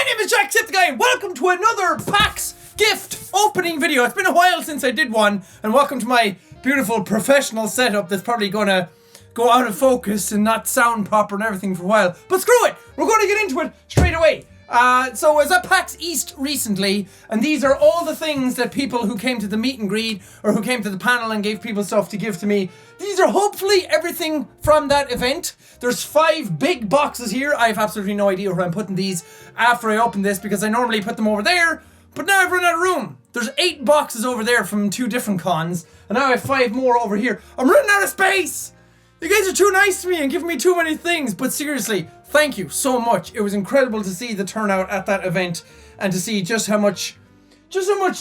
name is Jacksepticeye and welcome to another PAX gift opening video. It's been a while since I did one, and welcome to my beautiful professional setup that's probably gonna go out of focus and not sound proper and everything for a while. But screw it, we're gonna get into it straight away. So I was at PAX East recently, and these are all the things that people who came to the meet and greet or who came to the panel and gave people stuff to give to me. These are hopefully everything from that event. There's 5 big boxes here. I have absolutely no idea where I'm putting these after I open this because I normally put them over there, but now I've run out of room. There's 8 boxes over there from 2 different cons, and now I have 5 more over here. I'm running out of space! You guys are too nice to me and giving me too many things, but seriously, thank you so much. It was incredible to see the turnout at that event and to see just how much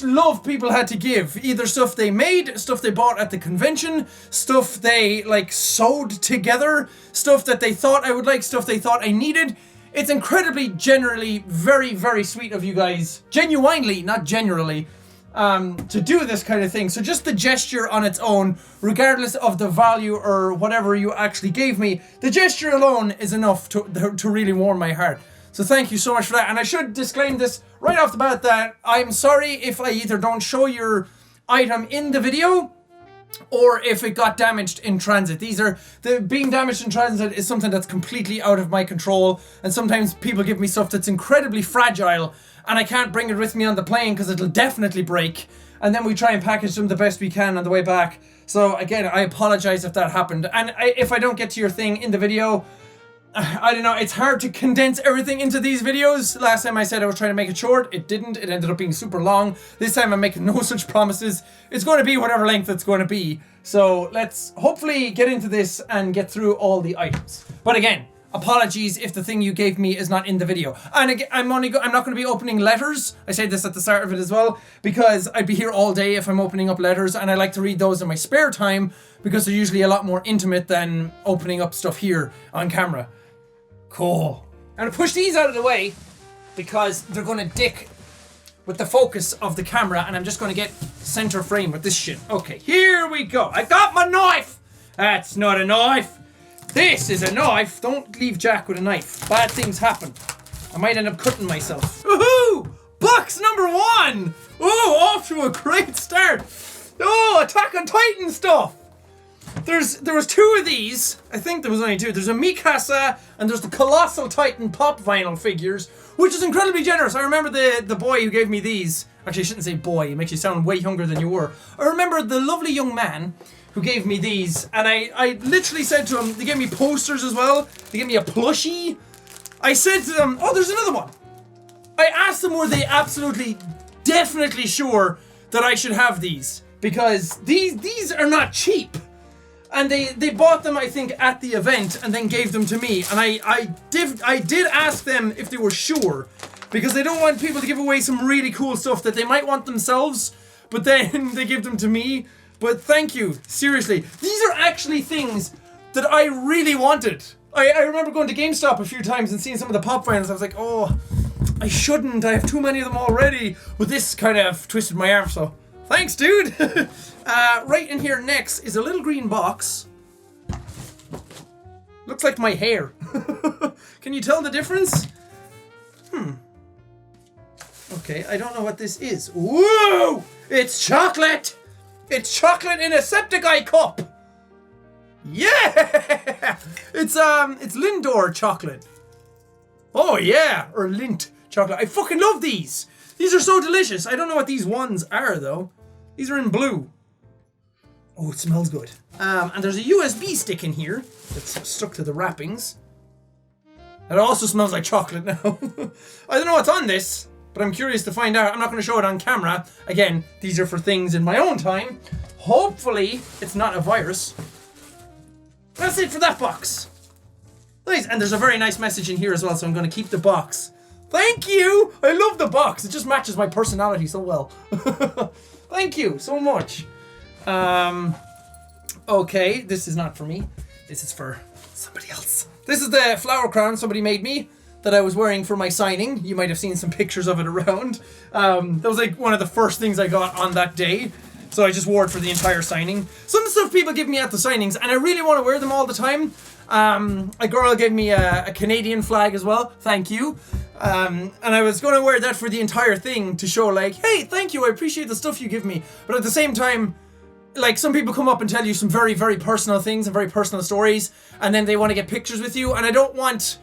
love people had to give. Either stuff they made, stuff they bought at the convention, stuff they like sewed together, stuff that they thought I would like, stuff they thought I needed. It's incredibly, generally, very, very sweet of you guys. Genuinely, not generally. To do this kind of thing. So just the gesture on its own, regardless of the value or whatever you actually gave me, the gesture alone is enough to really warm my heart. So thank you so much for that. And I should disclaim this right off the bat that I'm sorry if I either don't show your item in the video or if it got damaged in transit. Being damaged in transit is something that's completely out of my control, and sometimes people give me stuff that's incredibly fragile and I can't bring it with me on the plane because it'll definitely break, and then we try and package them the best we can on the way back. So again, I apologize if that happened, and if I don't get to your thing in the video, I don't know, it's hard to condense everything into these videos. Last time I said I was trying to make it short, it didn't. It ended up being super long. This time I'm making no such promises. It's going to be whatever length it's going to be. So let's hopefully get into this and get through all the items. But again, apologies if the thing you gave me is not in the video. And again, I'm not going to be opening letters. I say this at the start of it as well, because I'd be here all day if I'm opening up letters, and I like to read those in my spare time because they're usually a lot more intimate than opening up stuff here on camera. Cool. I'm gonna push these out of the way because they're gonna dick with the focus of the camera, and I'm just gonna get center frame with this shit. Okay, here we go. I got my knife! That's not a knife. This is a knife. Don't leave Jack with a knife. Bad things happen. I might end up cutting myself. Woohoo! Box number 1! Oh, off to a great start. Oh, Attack on Titan stuff. There was 2 of these. I think there was only 2. There's a Mikasa and there's the Colossal Titan Pop Vinyl figures, which is incredibly generous. I remember the boy who gave me these. Actually, I shouldn't say boy. It makes you sound way younger than you were. I remember the lovely young man who gave me these, and I literally said to him, they gave me posters as well. They gave me a plushie. I said to them, oh, there's another one. I asked them, were they absolutely, definitely sure that I should have these? Because these are not cheap. And they bought them, I think, at the event and then gave them to me. And I did ask them if they were sure, because they don't want people to give away some really cool stuff that they might want themselves, but then they give them to me. But thank you, seriously. These are actually things that I really wanted. I remember going to GameStop a few times and seeing some of the pop vinyls. I was like, oh, I shouldn't. I have too many of them already. But this kind of twisted my arm, so thanks, dude. Right in here next is a little green box. Looks like my hair. Can you tell the difference? Okay, I don't know what this is. Whoa! It's chocolate! It's chocolate in a Jacksepticeye cup! Yeah! It's Lindor Chocolate. Oh yeah! Or Lint Chocolate. I fucking love these! These are so delicious. I don't know what these ones are though. These are in blue. Oh, it smells good. And there's a USB stick in here that's stuck to the wrappings. It also smells like chocolate now. I don't know what's on this, but I'm curious to find out. I'm not going to show it on camera. Again, these are for things in my own time. Hopefully, it's not a virus. That's it for that box. Nice. And there's a very nice message in here as well, so I'm going to keep the box. Thank you! I love the box. It just matches my personality so well. Thank you so much. Okay, this is not for me. This is for somebody else. This is the flower crown somebody made me that I was wearing for my signing. You might have seen some pictures of it around. That was like one of the first things I got on that day. So I just wore it for the entire signing. Some stuff people give me at the signings, and I really want to wear them all the time. A girl gave me a Canadian flag as well. Thank you. And I was going to wear that for the entire thing to show like, hey, thank you, I appreciate the stuff you give me. But at the same time, like, some people come up and tell you some very, very personal things and very personal stories, and then they want to get pictures with you, and I don't want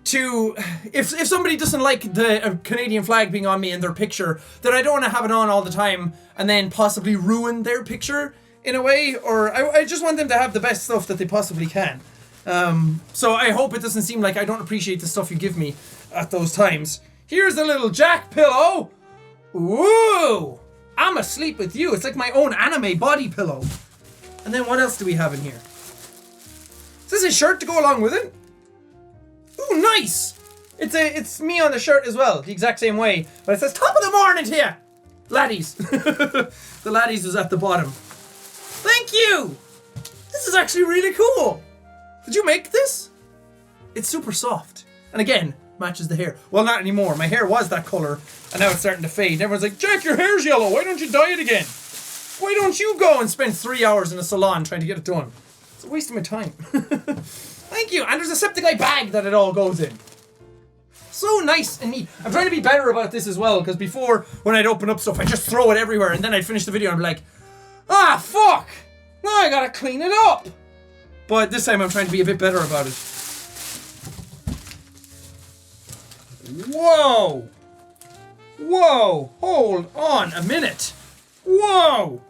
to... If somebody doesn't like the Canadian flag being on me in their picture, then I don't want to have it on all the time and then possibly ruin their picture in a way, or I just want them to have the best stuff that they possibly can. So I hope it doesn't seem like I don't appreciate the stuff you give me at those times. Here's a little Jack pillow. Woo! I'm asleep with you. It's like my own anime body pillow. And then what else do we have in here? Is this a shirt to go along with it? Ooh, nice! It's me on the shirt as well, the exact same way. But it says top of the morning to you, laddies. The laddies is at the bottom. Thank you! This is actually really cool. Did you make this? It's super soft. And again, matches the hair. Well, not anymore. My hair was that color, and now it's starting to fade. Everyone's like, Jack, your hair's yellow. Why don't you dye it again? Why don't you go and spend 3 hours in a salon trying to get it done? It's a waste of my time. Thank you. And there's a Jacksepticeye bag that it all goes in. So nice and neat. I'm trying to be better about this as well, because before, when I'd open up stuff, I'd just throw it everywhere, and then I'd finish the video and I'd be like, ah, fuck! Now I gotta clean it up! But this time I'm trying to be a bit better about it. Whoa! Whoa! Hold on a minute! Whoa!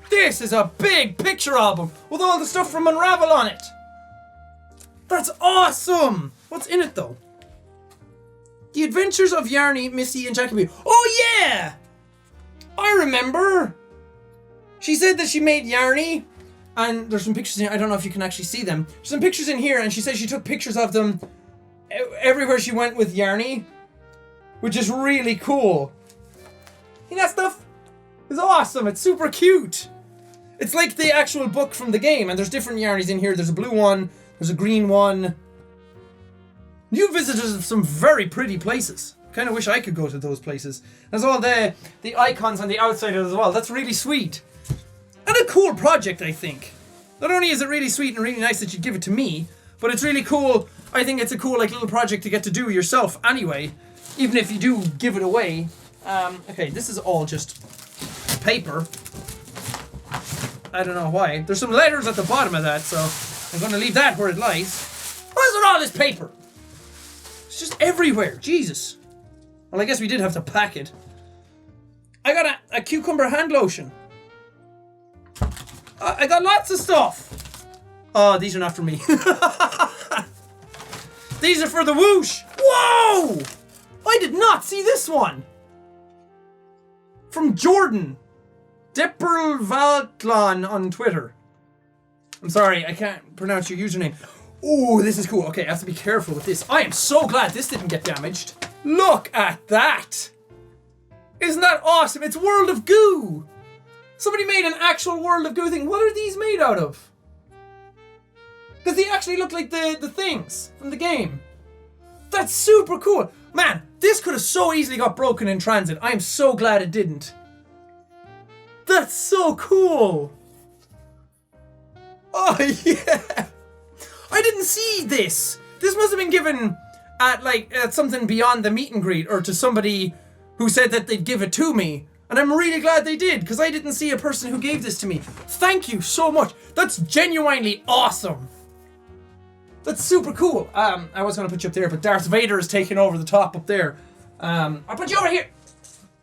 This is a big picture album with all the stuff from Unravel on it! That's awesome! What's in it though? The Adventures of Yarny, Missy, and Jackie. Oh yeah! I remember! She said that she made Yarny, and there's some pictures in here. I don't know if you can actually see them. There's some pictures in here, and she said she took pictures of them everywhere she went with Yarny, which is really cool. See that stuff? It's awesome. It's super cute. It's like the actual book from the game, and there's different Yarnies in here. There's a blue one, there's a green one. You visited some very pretty places. Kind of wish I could go to those places. There's all the icons on the outside as well. That's really sweet. And a cool project, I think. Not only is it really sweet and really nice that you give it to me, but it's really cool. I think it's a cool, like, little project to get to do yourself anyway, even if you do give it away. Okay, this is all just paper. I don't know why. There's some letters at the bottom of that, so I'm going to leave that where it lies. Why is there all this paper? It's just everywhere. Jesus. Well, I guess we did have to pack it. I got a cucumber hand lotion. I got lots of stuff. Oh, these are not for me. These are for the whoosh. Whoa! I did not see this one. From Jordan. Deppervalklon on Twitter. I'm sorry, I can't pronounce your username. Oh, this is cool. Okay, I have to be careful with this. I am so glad this didn't get damaged. Look at that. Isn't that awesome? It's World of Goo. Somebody made an actual World of Goo thing. What are these made out of? Because they actually look like the things from the game. That's super cool. Man, this could have so easily got broken in transit. I am so glad it didn't. That's so cool. Oh, yeah. I didn't see this. This must have been given at something beyond the meet and greet, or to somebody who said that they'd give it to me. And I'm really glad they did, because I didn't see a person who gave this to me. Thank you so much. That's genuinely awesome. That's super cool. I was going to put you up there, but Darth Vader is taking over the top up there. I'll put you over here.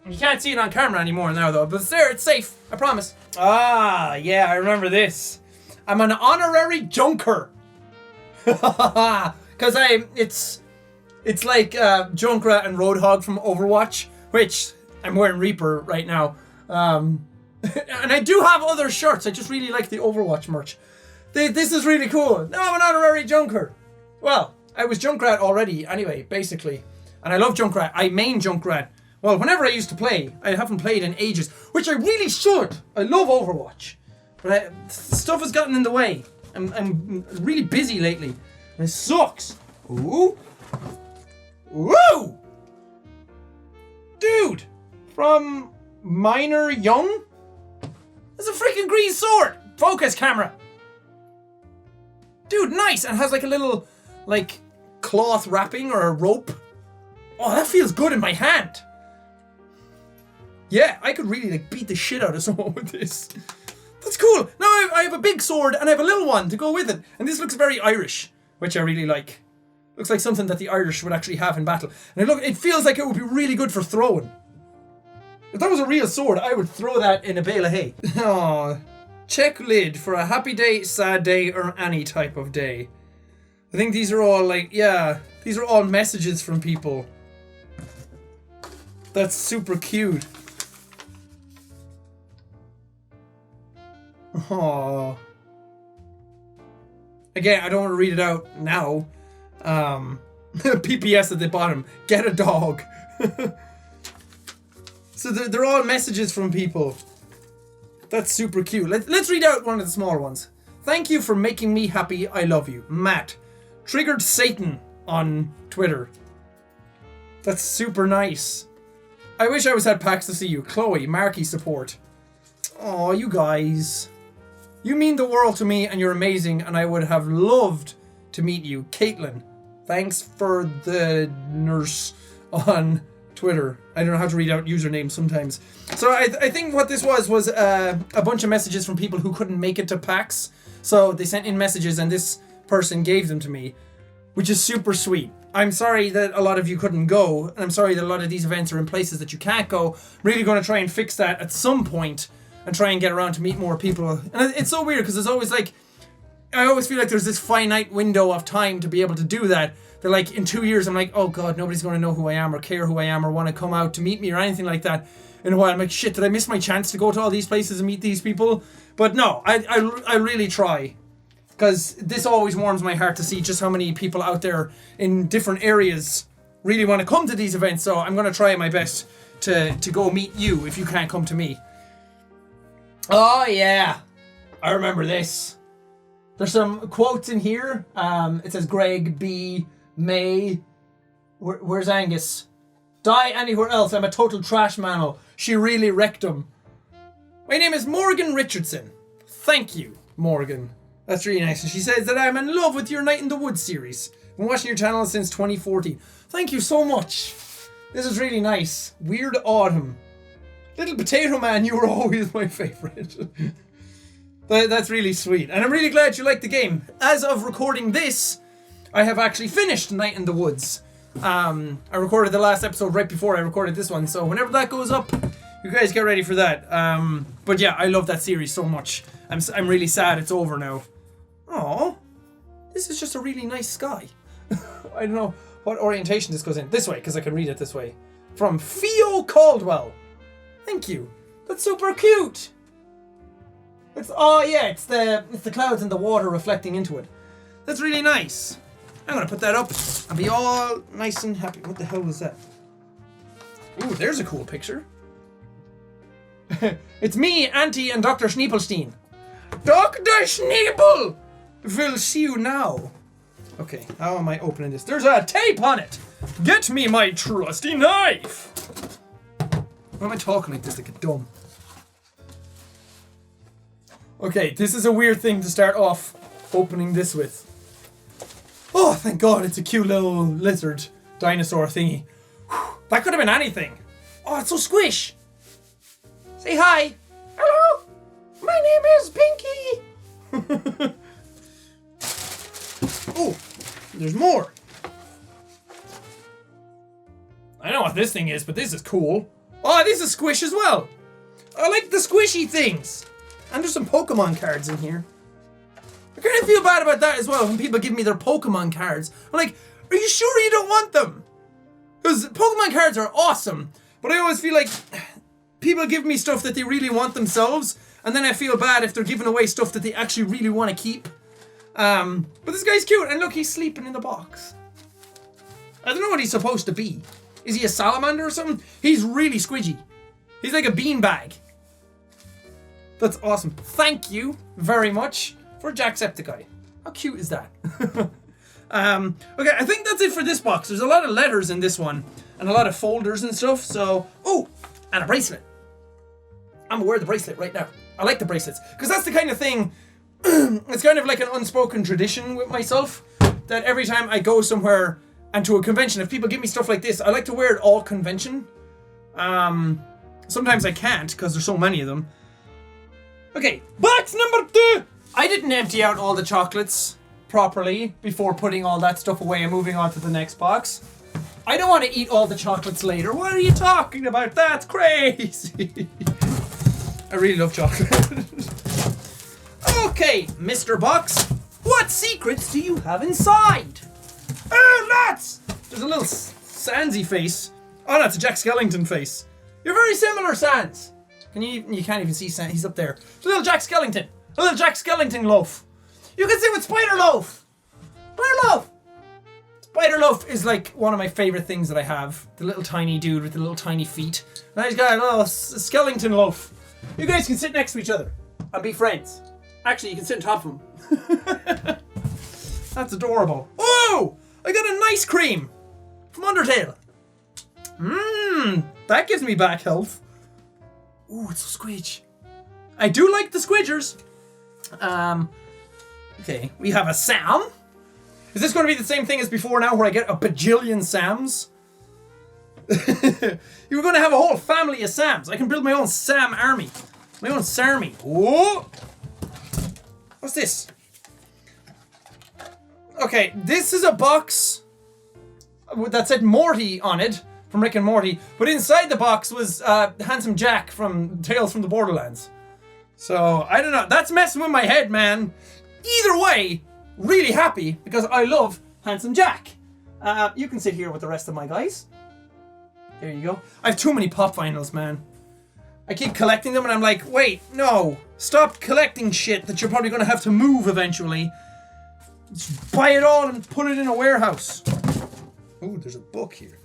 You can't see it on camera anymore now, though. But it's there. It's safe. I promise. Ah, yeah, I remember this. I'm an honorary junker. Because it's like Junkrat and Roadhog from Overwatch, which I'm wearing Reaper right now. And I do have other shirts. I just really like the Overwatch merch. This is really cool. Now I'm an honorary Junker. Well, I was Junkrat already anyway, basically. And I love Junkrat. I main Junkrat. Well, whenever I used to play, I haven't played in ages, which I really should. I love Overwatch. But stuff has gotten in the way. I'm really busy lately. And it sucks. Ooh. Woo! Dude! From Minor Young? That's a freaking green sword! Focus camera! Dude, nice! And it has like a little, like, cloth wrapping or a rope Oh, that feels good in my hand. Yeah, I could really like beat the shit out of someone with this. That's cool. Now I have a big sword and I have a little one to go with it. And this looks very Irish, which I really like. Looks like something that the Irish would actually have in battle. And it feels like it would be really good for throwing. If that was a real sword, I would throw that in a bale of hay. Aww. Check lid for a happy day, sad day, or any type of day. I think these are all like, yeah, these are all messages from people. That's super cute. Aww. Again, I don't want to read it out now. PPS at the bottom. Get a dog. So they're all messages from people. That's super cute. Let's read out one of the smaller ones. Thank you for making me happy. I love you. Matt. Triggered Satan on Twitter. That's super nice. I wish I was at PAX to see you. Chloe. Marky support. Aw, you guys. You mean the world to me and you're amazing and I would have loved to meet you. Caitlin. Thanks for the nurse on Twitter. I don't know how to read out usernames sometimes. So I think what this was a bunch of messages from people who couldn't make it to PAX. So they sent in messages and this person gave them to me, which is super sweet. I'm sorry that a lot of you couldn't go, and I'm sorry that a lot of these events are in places that you can't go. Really going to try and fix that at some point and try and get around to meet more people. And it's so weird because it's always like, I always feel like there's this finite window of time to be able to do that. That like in 2 years I'm like, oh god, nobody's going to know who I am or care who I am or want to come out to meet me or anything like that. In a while I'm like, shit, did I miss my chance to go to all these places and meet these people? But no, I really try. Because this always warms my heart to see just how many people out there in different areas really want to come to these events. So I'm going to try my best to go meet you if you can't come to me. Oh yeah, I remember this. There's some quotes in here. It says Greg B. May. Where's Angus? Die anywhere else. I'm a total trash mammal. She really wrecked him. My name is Morgan Richardson. Thank you, Morgan. That's really nice. And she says that I'm in love with your Night in the Woods series. I've been watching your channel since 2014. Thank you so much. This is really nice. Weird Autumn. Little Potato Man, you were always my favorite. That's really sweet. And I'm really glad you liked the game. As of recording this, I have actually finished Night in the Woods. I recorded the last episode right before I recorded this one. So whenever that goes up, you guys get ready for that. But yeah, I love that series so much. I'm really sad it's over now. Aww. This is just a really nice sky. I don't know what orientation this goes in. This way, because I can read it this way. From Theo Caldwell. Thank you. That's super cute. It's the clouds and the water reflecting into it. That's really nice. I'm gonna put that up and be all nice and happy. What the hell was that? Ooh, there's a cool picture. It's me, Auntie, and Dr. Schneepelstein. Dr. Schneepel! We'll see you now. Okay, how am I opening this? There's a tape on it! Get me my trusty knife! Why am I talking like this like a dumb? Okay, this is a weird thing to start off opening this with. Oh, thank God, it's a cute little lizard dinosaur thingy. Whew, that could have been anything. Oh, it's so squish. Say hi. Hello. My name is Pinky. Oh, there's more. I know what this thing is, but this is cool. Oh, this is squish as well. I like the squishy things. And there's some Pokemon cards in here. I kind of feel bad about that as well when people give me their Pokemon cards. I'm like, are you sure you don't want them? Because Pokemon cards are awesome, but I always feel like people give me stuff that they really want themselves, and then I feel bad if they're giving away stuff that they actually really want to keep. But this guy's cute, and look, he's sleeping in the box. I don't know what he's supposed to be. Is he a salamander or something? He's really squidgy. He's like a beanbag. That's awesome. Thank you very much for Jacksepticeye. How cute is that? Okay, I think that's it for this box. There's a lot of letters in this one, and a lot of folders and stuff, so... Oh, and a bracelet. I'm gonna wear the bracelet right now. I like the bracelets, because that's the kind of thing... It's kind of like an unspoken tradition with myself, that every time I go somewhere and to a convention. If people give me stuff like this, I like to wear it all convention. Sometimes I can't because there's so many of them. Okay, box number 2. I didn't empty out all the chocolates properly before putting all that stuff away and moving on to the next box. I don't want to eat all the chocolates later. What are you talking about? That's crazy. I really love chocolate. Okay, Mr. Box, what secrets do you have inside? Oh, lots! There's a little Sansy face. Oh, no, it's a Jack Skellington face. You're very similar, Sans. You can't even see Sans. He's up there. It's a little Jack Skellington. A little Jack Skellington loaf. You can sit with Spider Loaf. Spider Loaf. Spider Loaf is like one of my favorite things that I have. The little tiny dude with the little tiny feet. And he's got a little Skellington loaf. You guys can sit next to each other and be friends. Actually, you can sit on top of him. That's adorable. Oh! I got a nice cream from Undertale. That gives me back health. Ooh, it's so squidge. I do like the squidgers. Okay, we have a Sam. Is this going to be the same thing as before now, where I get a bajillion Sams? You're going to have a whole family of Sams. I can build my own Sam army. My own Sarmy. Whoa! What's this? Okay, this is a box that said Morty on it, from Rick and Morty, but inside the box was Handsome Jack from Tales from the Borderlands. So, I don't know. That's messing with my head, man. Either way, really happy, because I love Handsome Jack. You can sit here with the rest of my guys. There you go. I have too many pop vinyls, man. I keep collecting them and I'm like, wait, no. Stop collecting shit that you're probably going to have to move eventually. Just buy it all and put it in a warehouse. Ooh, there's a book here.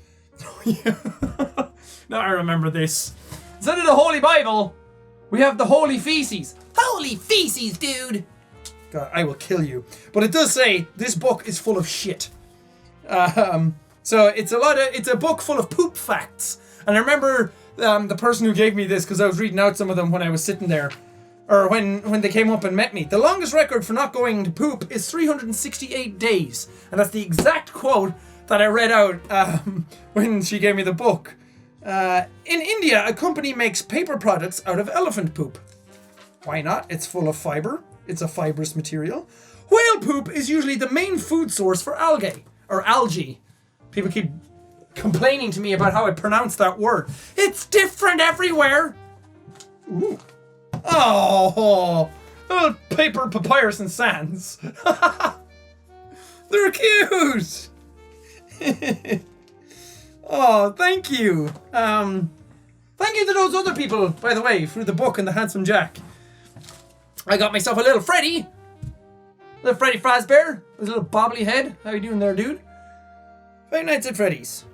Now I remember this. Instead of the Holy Bible, we have the Holy Feces. Holy Feces, dude! God, I will kill you. But it does say this book is full of shit. So it's a book full of poop facts. And I remember the person who gave me this, because I was reading out some of them when I was sitting there. Or when they came up and met me. The longest record for not going to poop is 368 days. And that's the exact quote that I read out when she gave me the book. In India, a company makes paper products out of elephant poop. Why not? It's full of fiber. It's a fibrous material. Whale poop is usually the main food source for algae. People keep complaining to me about how I pronounce that word. It's different everywhere. Ooh. Oh, little paper papyrus and sands. They're cute. Oh, thank you. Thank you to those other people, by the way, for the book and the Handsome Jack. I got myself a little Freddy. Little Freddy Fazbear. With a little bobbly head. How you doing there, dude? Five Nights at Freddy's.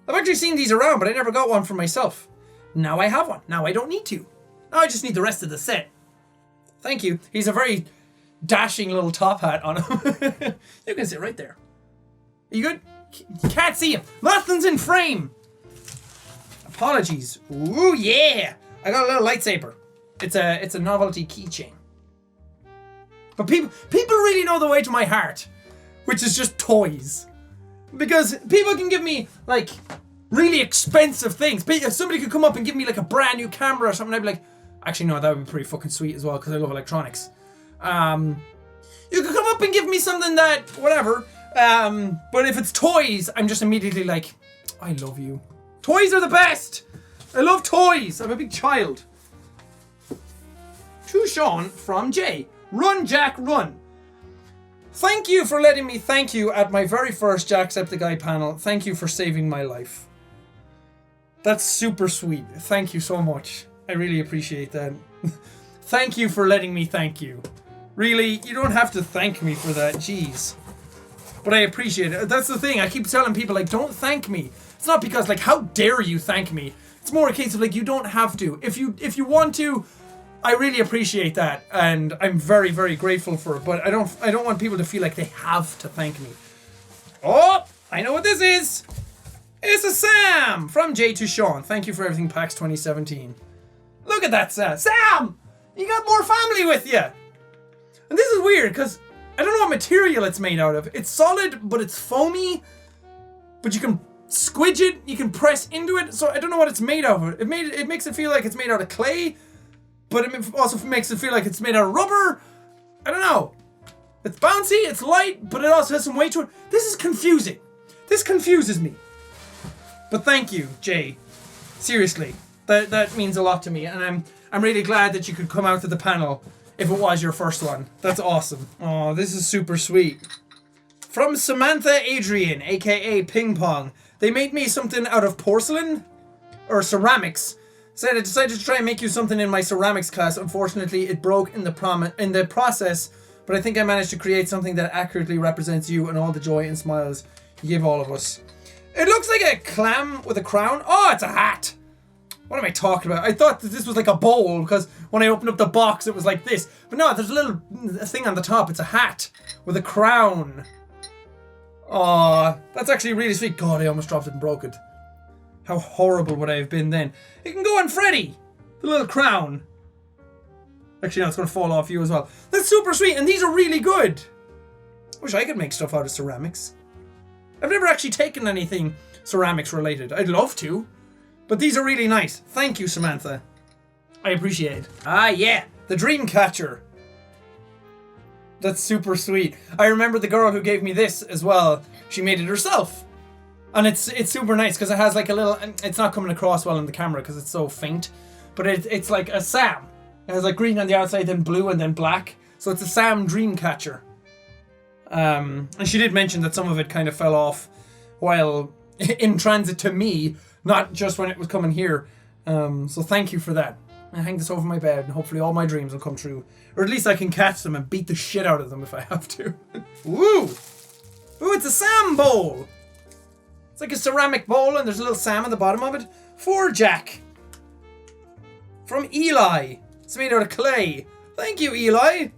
I've actually seen these around, but I never got one for myself. Now I have one. Now I don't need to. Now I just need the rest of the set. Thank you. He's a very dashing little top hat on him. You can sit right there. Are you good? You can't see him. Nothing's in frame. Apologies. Ooh, yeah. I got a little lightsaber. It's a novelty keychain. But people really know the way to my heart, which is just toys. Because people can give me, like, really expensive things. If somebody could come up and give me, like, a brand new camera or something, I'd be like, actually, no, that would be pretty fucking sweet as well, because I love electronics. You could come up and give me something that, whatever. But if it's toys, I'm just immediately like, I love you. Toys are the best! I love toys! I'm a big child. To Sean from Jay. Run, Jack, run. Thank you for letting me thank you at my very first Jacksepticeye panel. Thank you for saving my life. That's super sweet. Thank you so much. I really appreciate that. Thank you for letting me thank you. Really, you don't have to thank me for that. Jeez. But I appreciate it. That's the thing. I keep telling people, like, don't thank me. It's not because, like, how dare you thank me? It's more a case of, like, you don't have to. If you want to, I really appreciate that, and I'm very, very grateful for it. But I don't want people to feel like they have to thank me. Oh, I know what this is. It's a Sam from Jay to Sean. Thank you for everything, PAX 2017. Look at that, Sam. Sam, you got more family with you. And this is weird because I don't know what material it's made out of. It's solid, but it's foamy. but you can squidge it, you can press into it, so I don't know what it's made of. It makes it feel like it's made out of clay, but it also makes it feel like it's made out of rubber. I don't know. It's bouncy, it's light, but it also has some weight to it. This is confusing. This confuses me. But thank you, Jay. Seriously, that means a lot to me, and I'm really glad that you could come out to the panel if it was your first one. That's awesome. Oh, this is super sweet. From Samantha Adrian, aka Ping Pong. They made me something out of porcelain or ceramics. Said I decided to try and make you something in my ceramics class. Unfortunately, it broke in the process, but I think I managed to create something that accurately represents you and all the joy and smiles you give all of us. It looks like a clam with a crown. Oh, it's a hat. What am I talking about? I thought that this was like a bowl because when I opened up the box, it was like this. But no, there's a little thing on the top. It's a hat with a crown. Aw, that's actually really sweet. God, I almost dropped it and broke it. How horrible would I have been then? It can go on Freddy, the little crown. Actually, no, it's going to fall off you as well. That's super sweet, and these are really good. Wish I could make stuff out of ceramics. I've never actually taken anything ceramics related. I'd love to, but these are really nice. Thank you, Samantha. I appreciate it. Ah, yeah, the dream catcher. That's super sweet. I remember the girl who gave me this as well. She made it herself. And it's super nice because it has like a little... It's not coming across well in the camera because it's so faint. But it's like a Sam. It has like green on the outside, then blue, and then black. So it's a Sam dream catcher. And she did mention that some of it kind of fell off while in transit to me, not just when it was coming here. So thank you for that. I hang this over my bed and hopefully all my dreams will come true. Or at least I can catch them and beat the shit out of them if I have to. Woo! Ooh, it's a Sam bowl! It's like a ceramic bowl and there's a little Sam on the bottom of it. For Jack. From Eli. It's made out of clay. Thank you, Eli.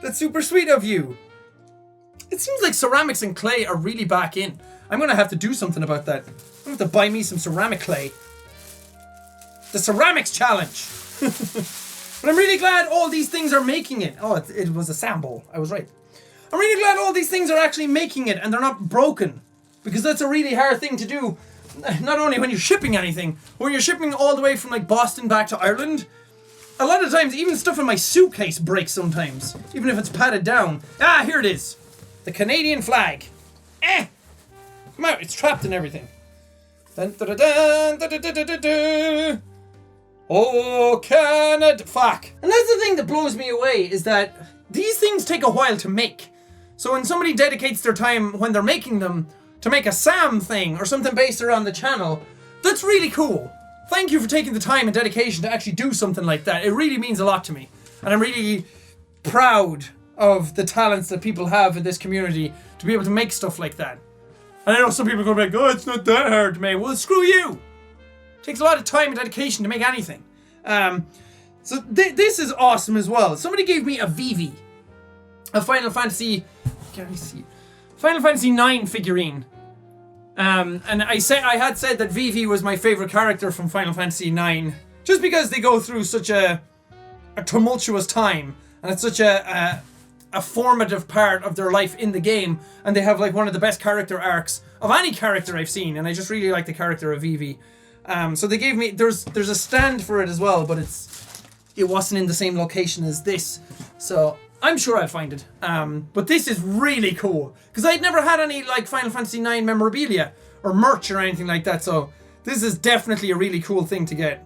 That's super sweet of you. It seems like ceramics and clay are really back in. I'm gonna have to do something about that. I'm gonna have to buy me some ceramic clay. The ceramics challenge. But I'm really glad all these things are making it. Oh, it was a Sam bowl. I was right. I'm really glad all these things are actually making it and they're not broken. Because that's a really hard thing to do. Not only when you're shipping anything, when you're shipping all the way from like Boston back to Ireland. A lot of times, even stuff in my suitcase breaks sometimes. Even if it's padded down. Ah, here it is. The Canadian flag. Come out, it's trapped in everything. Dun, dun, dun, dun, dun, dun, dun, dun, dun. Oh, Canada. Fuck. And that's the thing that blows me away, is that these things take a while to make. So when somebody dedicates their time when they're making them to make a Sam thing or something based around the channel, that's really cool. Thank you for taking the time and dedication to actually do something like that. It really means a lot to me. And I'm really proud of the talents that people have in this community to be able to make stuff like that. And I know some people are going to be like, oh, it's not that hard to make. Well, screw you. It takes a lot of time and dedication to make anything. So this is awesome as well. Somebody gave me a Vivi. A Final Fantasy... Can I see? Final Fantasy 9 figurine. And I had said that Vivi was my favorite character from Final Fantasy 9, just because they go through such a tumultuous time, and it's such a formative part of their life in the game, and they have like one of the best character arcs of any character I've seen, and I just really like the character of Vivi. So they gave me there's a stand for it as well, but it wasn't in the same location as this, so I'm sure I'll find it. But this is really cool because I'd never had any like Final Fantasy 9 memorabilia or merch or anything like that. So this is definitely a really cool thing to get.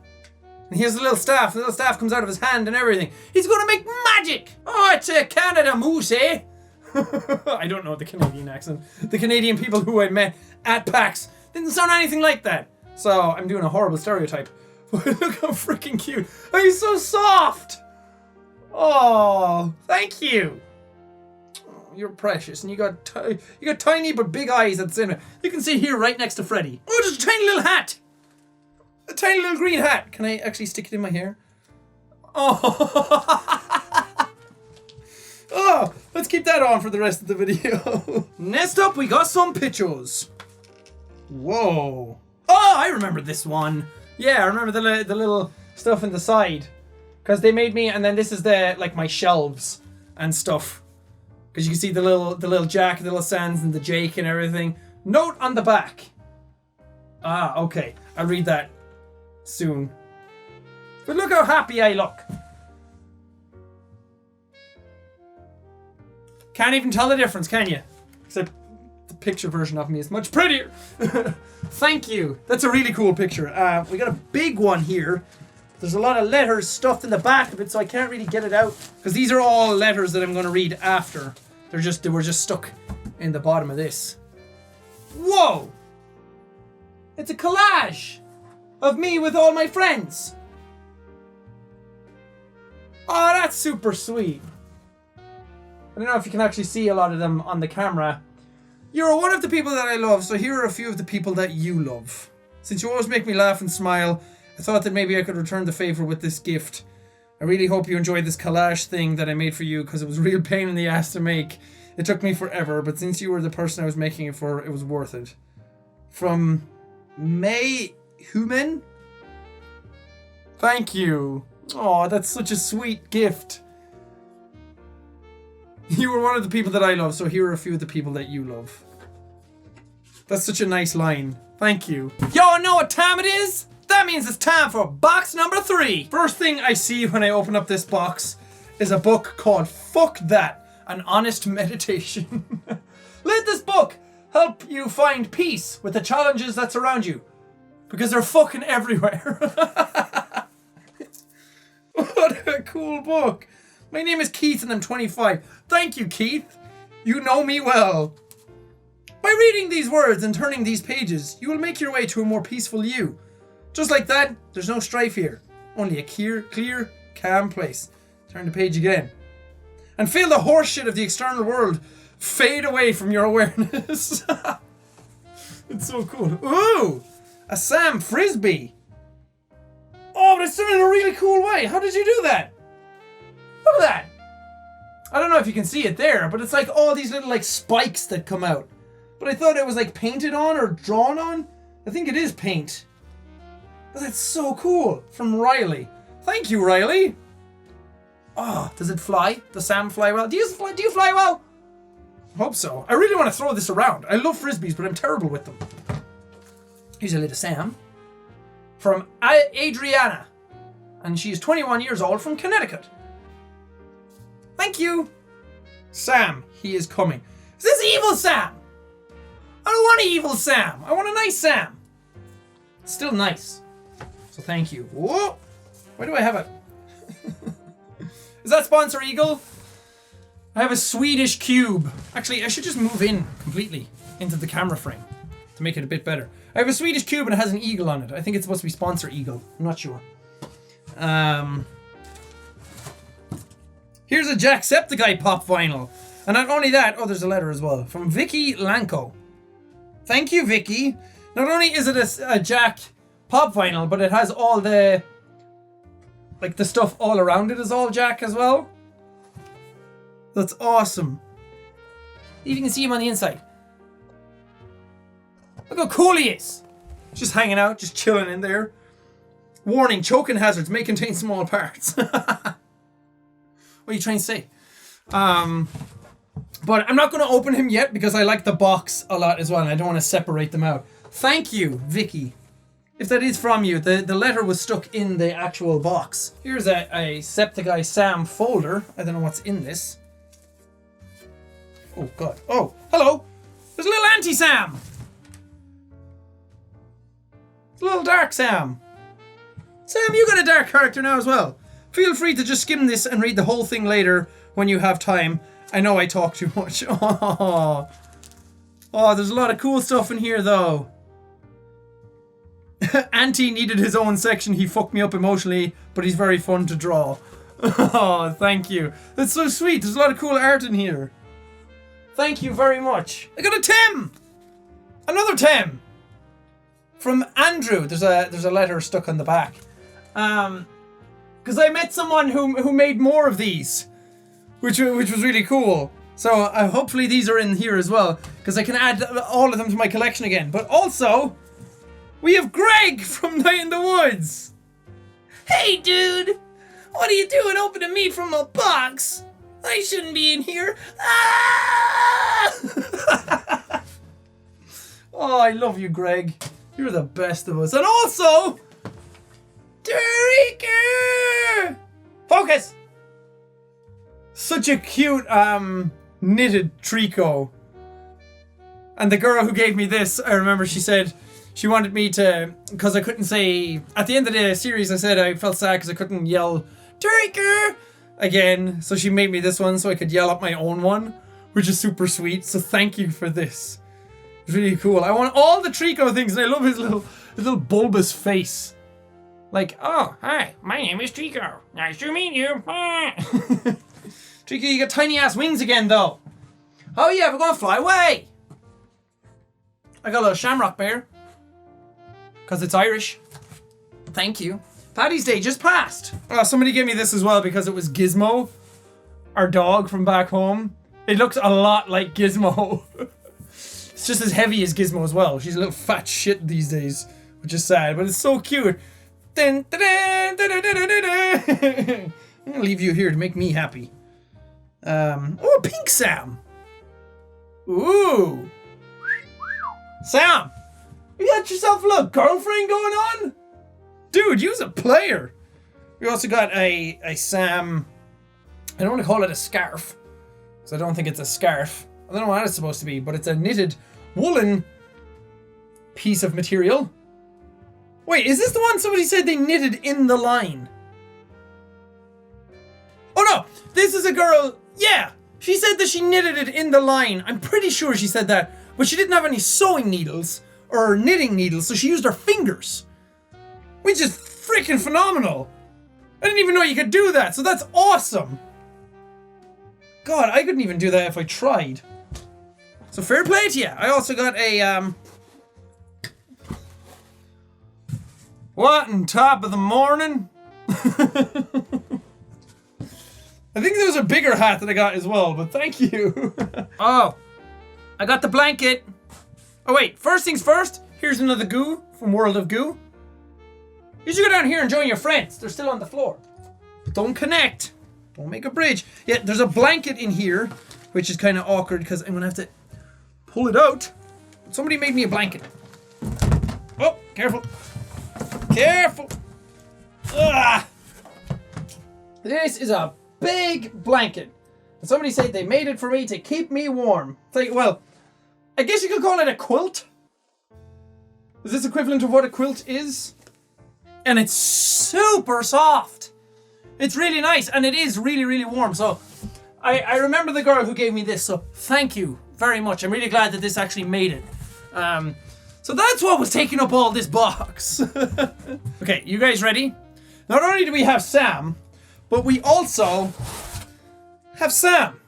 And here's the little staff. The little staff comes out of his hand and everything. He's going to make magic. Oh, it's a Canada moose, eh? I don't know the Canadian accent. The Canadian people who I met at PAX didn't sound anything like that. So I'm doing a horrible stereotype. But look how freaking cute. Oh, he's so soft. Oh, thank you. Oh, you're precious, and you got tiny but big eyes at the same time. You can see here right next to Freddy. Oh, there's a tiny little hat. A tiny little green hat. Can I actually stick it in my hair? Oh. Oh, let's keep that on for the rest of the video. Next up, we got some pictures. Whoa. Oh, I remember this one. Yeah, I remember the little stuff in the side. Because they made me, and then this is the like my shelves and stuff. Because you can see the little Jack, the little Sans, and the Jake and everything. Note on the back. Ah, okay. I'll read that soon. But look how happy I look. Can't even tell the difference, can you? Except the picture version of me is much prettier. Thank you. That's a really cool picture. We got a big one here. There's a lot of letters stuffed in the back of it, so I can't really get it out. Because these are all letters that I'm going to read after. They were just stuck in the bottom of this. Whoa! It's a collage of me with all my friends. Oh, that's super sweet. I don't know if you can actually see a lot of them on the camera. You're one of the people that I love, so here are a few of the people that you love. Since you always make me laugh and smile, I thought that maybe I could return the favor with this gift. I really hope you enjoyed this collage thing that I made for you, because it was a real pain in the ass to make. It took me forever, but since you were the person I was making it for, it was worth it. From May Human? Thank you. Oh, that's such a sweet gift. You were one of the people that I love, so here are a few of the people that you love. That's such a nice line. Thank you. Y'all know what time it is? That means it's time for box number 3. First thing I see when I open up this box is a book called Fuck That, an honest meditation. Let this book help you find peace with the challenges that surround you. Because they're fucking everywhere. What a cool book. My name is Keith and I'm 25. Thank you, Keith. You know me well. By reading these words and turning these pages, you will make your way to a more peaceful you. Just like that, there's no strife here. Only a clear, calm place. Turn the page again. And feel the horseshit of the external world fade away from your awareness. It's so cool. Ooh! A Sam Frisbee. Oh, but it's done in a really cool way. How did you do that? Look at that. I don't know if you can see it there, but it's like all these little like spikes that come out. But I thought it was like painted on or drawn on. I think it is paint. That's so cool. From Riley. Thank you, Riley. Oh, does it fly? Does Sam fly well? Do you fly well? I hope so. I really want to throw this around. I love Frisbees, but I'm terrible with them. Here's a little Sam. From Adriana. And she's 21 years old from Connecticut. Thank you. Sam, he is coming. Is this evil Sam? I don't want an evil Sam. I want a nice Sam. It's still nice. So thank you. Whoa. Why do I have it? Is that sponsor Eagle? I have a Swedish cube. Actually, I should just move in completely into the camera frame to make it a bit better. I have a Swedish cube and it has an eagle on it. I think it's supposed to be sponsor Eagle. I'm not sure. Here's a Jacksepticeye Pop Vinyl. And not only that, oh, there's a letter as well. From Vicky Lanko. Thank you, Vicky. Not only is it a Jack Pop Vinyl, but it has all the... like the stuff all around it is all Jack as well. That's awesome. You can see him on the inside. Look how cool he is. Just hanging out, just chilling in there. Warning, choking hazards may contain small parts. What are you trying to say? But I'm not going to open him yet because I like the box a lot as well and I don't want to separate them out. Thank you, Vicky. If that is from you, the letter was stuck in the actual box. Here's a Septiceye Sam folder. I don't know what's in this. Oh, God. Oh, hello. There's a little anti-Sam. It's a little dark Sam. Sam, you got a dark character now as well. Feel free to just skim this and read the whole thing later when you have time. I know I talk too much. Oh, there's a lot of cool stuff in here though. Auntie needed his own section. He fucked me up emotionally, but he's very fun to draw. Oh, thank you. That's so sweet. There's a lot of cool art in here. Thank you very much. I got a Tim. Another Tim. From Andrew. There's a letter stuck on the back. Because I met someone who made more of these, which was really cool. So hopefully these are in here as well, because I can add all of them to my collection again. But also, we have Greg from Night in the Woods. Hey, dude, what are you doing opening me from a box? I shouldn't be in here. Ah! Oh, I love you, Greg. You're the best of us. And also, Doriker! Focus! Such a cute, knitted tricot. And the girl who gave me this, I remember she said she wanted me to, because I couldn't say, at the end of the series I said I felt sad because I couldn't yell, Doriker! Again. So she made me this one so I could yell up my own one, which is super sweet. So thank you for this. It's really cool. I want all the tricot things, and I love his little bulbous face. Like, oh, hi, my name is Trico. Nice to meet you. Trico, you got tiny ass wings again, though. Oh yeah, we're gonna fly away. I got a little shamrock bear. Because it's Irish. Thank you. Paddy's Day just passed. Oh, somebody gave me this as well because it was Gizmo, our dog from back home. It looks a lot like Gizmo. It's just as heavy as Gizmo as well. She's a little fat shit these days, which is sad, but it's so cute. I'm gonna leave you here to make me happy. Oh, Pink Sam. Ooh. Sam, you got yourself a little girlfriend going on? Dude, you's a player. We also got a Sam. I don't want to call it a scarf, because I don't think it's a scarf. I don't know what it's supposed to be, but it's a knitted woolen piece of material. Wait, is this the one somebody said they knitted in the line? Oh no, this is a girl. Yeah, she said that she knitted it in the line. I'm pretty sure she said that, but she didn't have any sewing needles or knitting needles, so she used her fingers, which is freaking phenomenal. I didn't even know you could do that, so that's awesome. God, I couldn't even do that if I tried. So fair play to you. I also got a, what on top of the morning? I think there was a bigger hat that I got as well, but thank you. Oh, I got the blanket. Oh wait, first things first, here's another goo from World of Goo. You should go down here and join your friends. They're still on the floor. Don't connect. Don't make a bridge. Yeah, there's a blanket in here, which is kind of awkward because I'm going to have to pull it out. Somebody made me a blanket. Oh, careful. Careful. Ah. This is a big blanket. And somebody said they made it for me to keep me warm. It's like, well, I guess you could call it a quilt. Is this equivalent of what a quilt is? And it's super soft. It's really nice, and it is really, really warm. So I remember the girl who gave me this, so thank you very much. I'm really glad that this actually made it. So that's what was taking up all this box. Okay, you guys ready? Not only do we have Sam, but we also have Sam.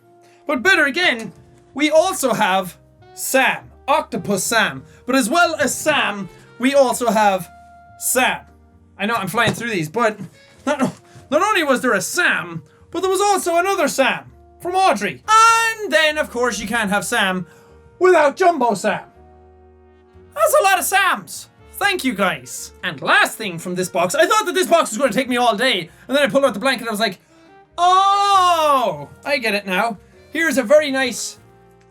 But better again, we also have Sam, Octopus Sam. But as well as Sam, we also have Sam. I know I'm flying through these, but not only was there a Sam, but there was also another Sam from Audrey. And then, of course, you can't have Sam without Jumbo Sam. That's a lot of Sams. Thank you, guys. And last thing from this box, I thought that this box was going to take me all day, and then I pulled out the blanket and I was like, oh, I get it now. Here's a very nice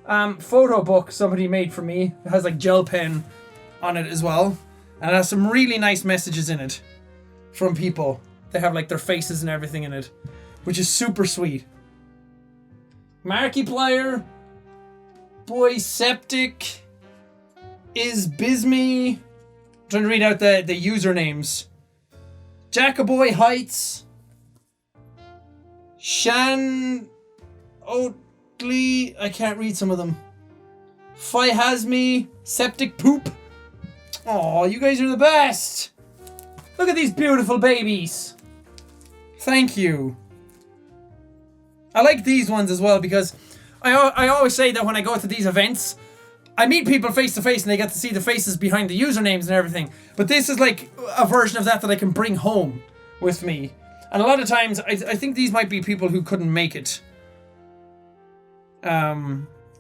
photo book somebody made for me. It has like gel pen on it as well, and it has some really nice messages in it from people. They have like their faces and everything in it, which is super sweet. Markiplier, Boy Septic, Is Bisme. I'm trying to read out the usernames. Jackaboy Heights, Shan Oatley, I can't read some of them. Fi Hasme, Septic Poop. Oh, you guys are the best. Look at these beautiful babies. Thank you. I like these ones as well because I always say that when I go to these events, I meet people face to face and they get to see the faces behind the usernames and everything. But this is like a version of that I can bring home with me. And a lot of times, I think these might be people who couldn't make it.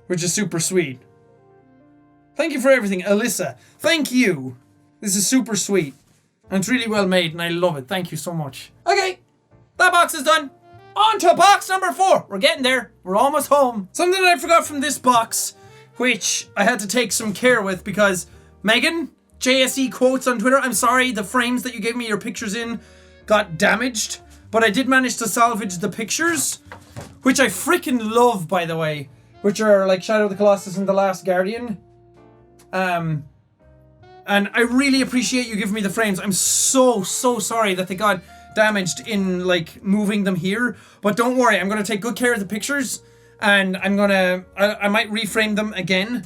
Which is super sweet. Thank you for everything, Alyssa. Thank you. This is super sweet. And it's really well made and I love it. Thank you so much. Okay, that box is done. On to box number 4. We're getting there. We're almost home. Something that I forgot from this box which I had to take some care with because Megan, JSE Quotes on Twitter, I'm sorry, the frames that you gave me your pictures in got damaged, but I did manage to salvage the pictures, which I freaking love, by the way, which are like Shadow of the Colossus and The Last Guardian. And I really appreciate you giving me the frames. I'm so sorry that they got damaged in like moving them here, but don't worry, I'm gonna take good care of the pictures, and I might reframe them again,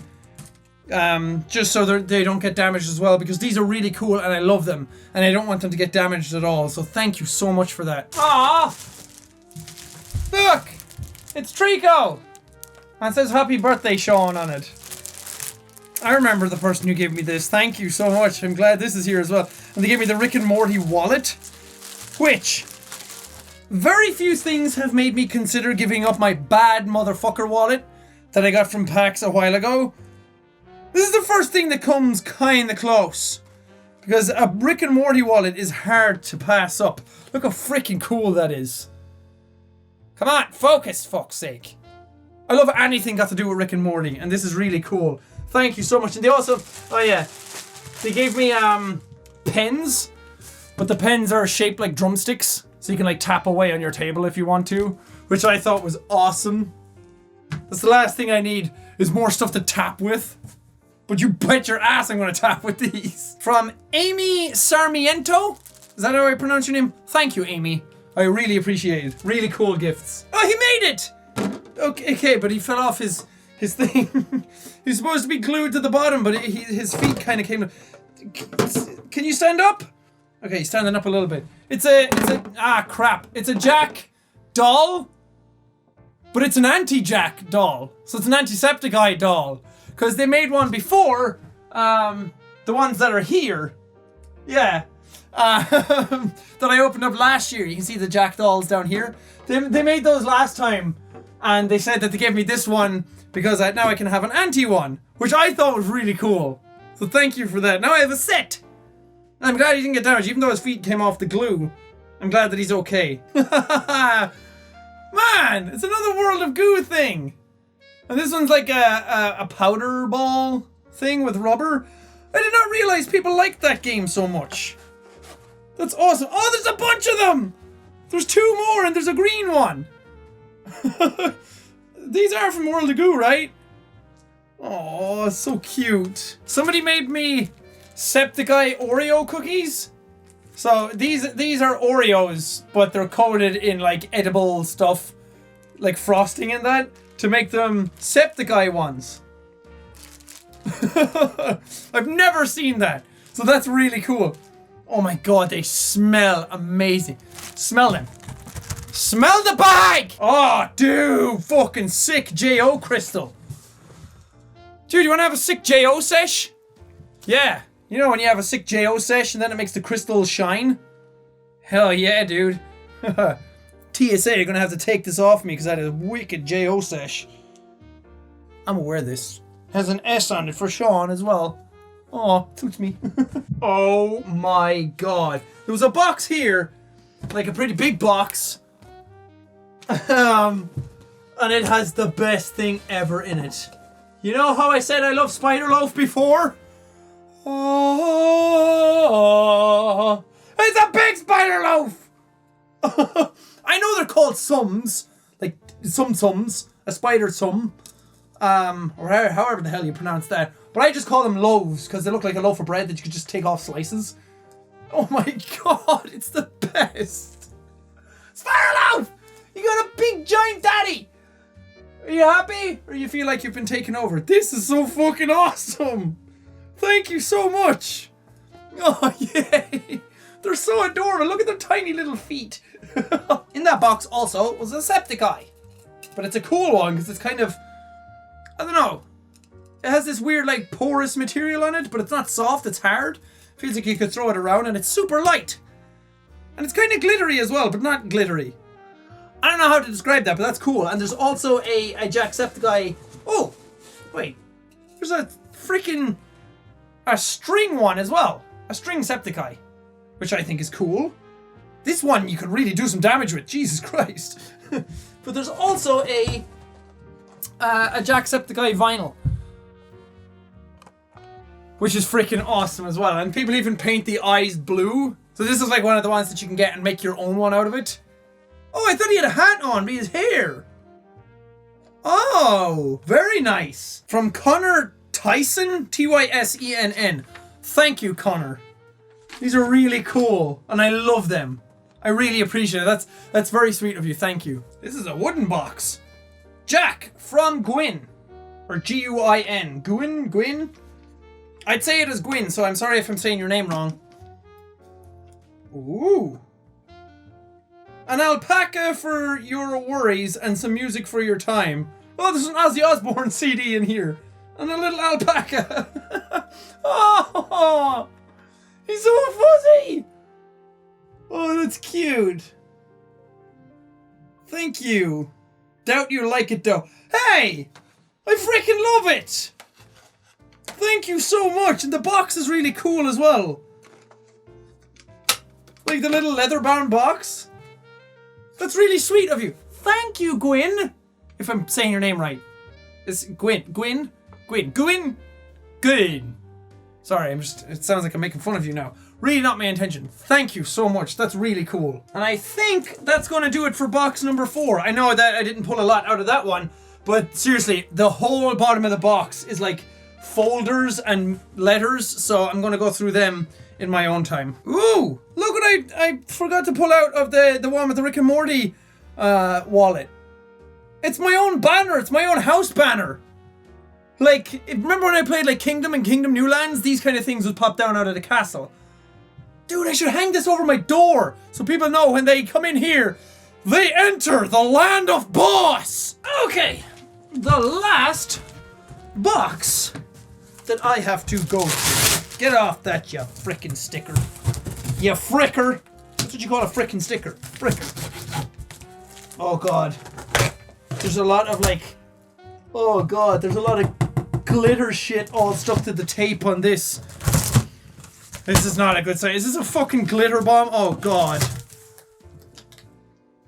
just so they don't get damaged as well, because these are really cool and I love them, and I don't want them to get damaged at all, so thank you so much for that. Aww! Look! It's Trico! And it says happy birthday, Sean, on it. I remember the person who gave me this. Thank you so much. I'm glad this is here as well. And they gave me the Rick and Morty wallet, which very few things have made me consider giving up my bad motherfucker wallet that I got from PAX a while ago. This is the first thing that comes kinda close, because a Rick and Morty wallet is hard to pass up. Look how freaking cool that is. Come on, focus, fuck's sake. I love anything got to do with Rick and Morty, and this is really cool. Thank you so much. And they also, oh yeah, they gave me pens, but the pens are shaped like drumsticks, so you can like tap away on your table if you want to, which I thought was awesome. That's the last thing I need, is more stuff to tap with. But you bet your ass I'm gonna tap with these. From Amy Sarmiento. Is that how I pronounce your name? Thank you, Amy. I really appreciate it. Really cool gifts. Oh, he made it! Okay, but he fell off his thing. He's supposed to be glued to the bottom, but his feet kind of came. Can you stand up? Okay, he's standing up a little bit. It's a crap. It's a Jack doll, but it's an anti-Jack doll. So it's an Jacksepticeye doll. Because they made one before, the ones that are here. Yeah. That I opened up last year. You can see the Jack dolls down here. They made those last time, and they said that they gave me this one because now I can have an anti one, which I thought was really cool. So thank you for that. Now I have a set. I'm glad he didn't get damaged, even though his feet came off the glue. I'm glad that he's okay. Man, it's another World of Goo thing. And this one's like a powder ball thing with rubber. I did not realize people liked that game so much. That's awesome. Oh, there's a bunch of them! There's 2 more and there's a green one. These are from World of Goo, right? Oh, so cute. Somebody made me Jacksepticeye Oreo cookies. So these are Oreos, but they're coated in like edible stuff, like frosting and that, to make them Jacksepticeye ones. I've never seen that. So that's really cool. Oh my god, they smell amazing. Smell them. Smell the bag! Oh, dude, fucking sick J.O. crystal. Dude, you wanna have a sick J.O. sesh? Yeah. You know when you have a sick J.O. sesh and then it makes the crystals shine? Hell yeah, dude. TSA, you're gonna have to take this off me because that is a wicked J.O. sesh. I'm gonna wear this. Has an S on it for Sean as well. Oh, suits me. Oh my god. There was a box here, like a pretty big box. And it has the best thing ever in it. You know how I said I love Spider Loaf before? Oh, it's a big Spider Loaf! I know they're called sums, like sums, a spider sum, or however the hell you pronounce that. But I just call them loaves because they look like a loaf of bread that you could just take off slices. Oh my god, it's the best! Spider Loaf! You got a big giant daddy! Are you happy? Or you feel like you've been taken over? This is so fucking awesome! Thank you so much! Oh yay! They're so adorable, look at their tiny little feet! In that box also was a Jacksepticeye. But it's a cool one because it's kind of, I don't know. It has this weird like porous material on it, but it's not soft, it's hard. Feels like you could throw it around and it's super light. And it's kind of glittery as well, but not glittery. I don't know how to describe that, but that's cool. And there's also a Jacksepticeye. Oh, wait. There's a freaking string one as well. A string Jacksepticeye, which I think is cool. This one you could really do some damage with. Jesus Christ. But there's also a Jacksepticeye vinyl, which is freaking awesome as well. And people even paint the eyes blue. So this is like one of the ones that you can get and make your own one out of it. Oh, I thought he had a hat on, but his hair. Oh, very nice. From Connor Tyson, Tysenn. Thank you, Connor. These are really cool, and I love them. I really appreciate it. That's very sweet of you. Thank you. This is a wooden box. Jack from Gwyn, or Guin. Gwyn. I'd say it as Gwyn, so I'm sorry if I'm saying your name wrong. Ooh. An alpaca for your worries and some music for your time. Oh, there's an Ozzy Osbourne CD in here. And a little alpaca. Oh, he's so fuzzy. Oh, that's cute. Thank you. Doubt you like it though. Hey, I freaking love it. Thank you so much. And the box is really cool as well. Like the little leather-bound box. That's really sweet of you. Thank you, Gwyn. If I'm saying your name right. It's Gwyn. Sorry, it sounds like I'm making fun of you now. Really not my intention. Thank you so much. That's really cool. And I think that's going to do it for box number 4. I know that I didn't pull a lot out of that one, but seriously, the whole bottom of the box is like folders and letters, so I'm going to go through them in my own time. Ooh, look what I forgot to pull out of the one with the Rick and Morty wallet. It's my own banner. It's my own house banner. Like, remember when I played like Kingdom and Kingdom New Lands? These kind of things would pop down out of the castle. Dude, I should hang this over my door so people know when they come in here, they enter the land of boss. Okay, the last box that I have to go through. Get off that, you frickin' sticker. You fricker. That's what you call a frickin' sticker. Fricker. Oh god. There's a lot of like... Oh god, there's a lot of glitter shit all stuck to the tape on this. This is not a good sign. Is this a fucking glitter bomb? Oh god.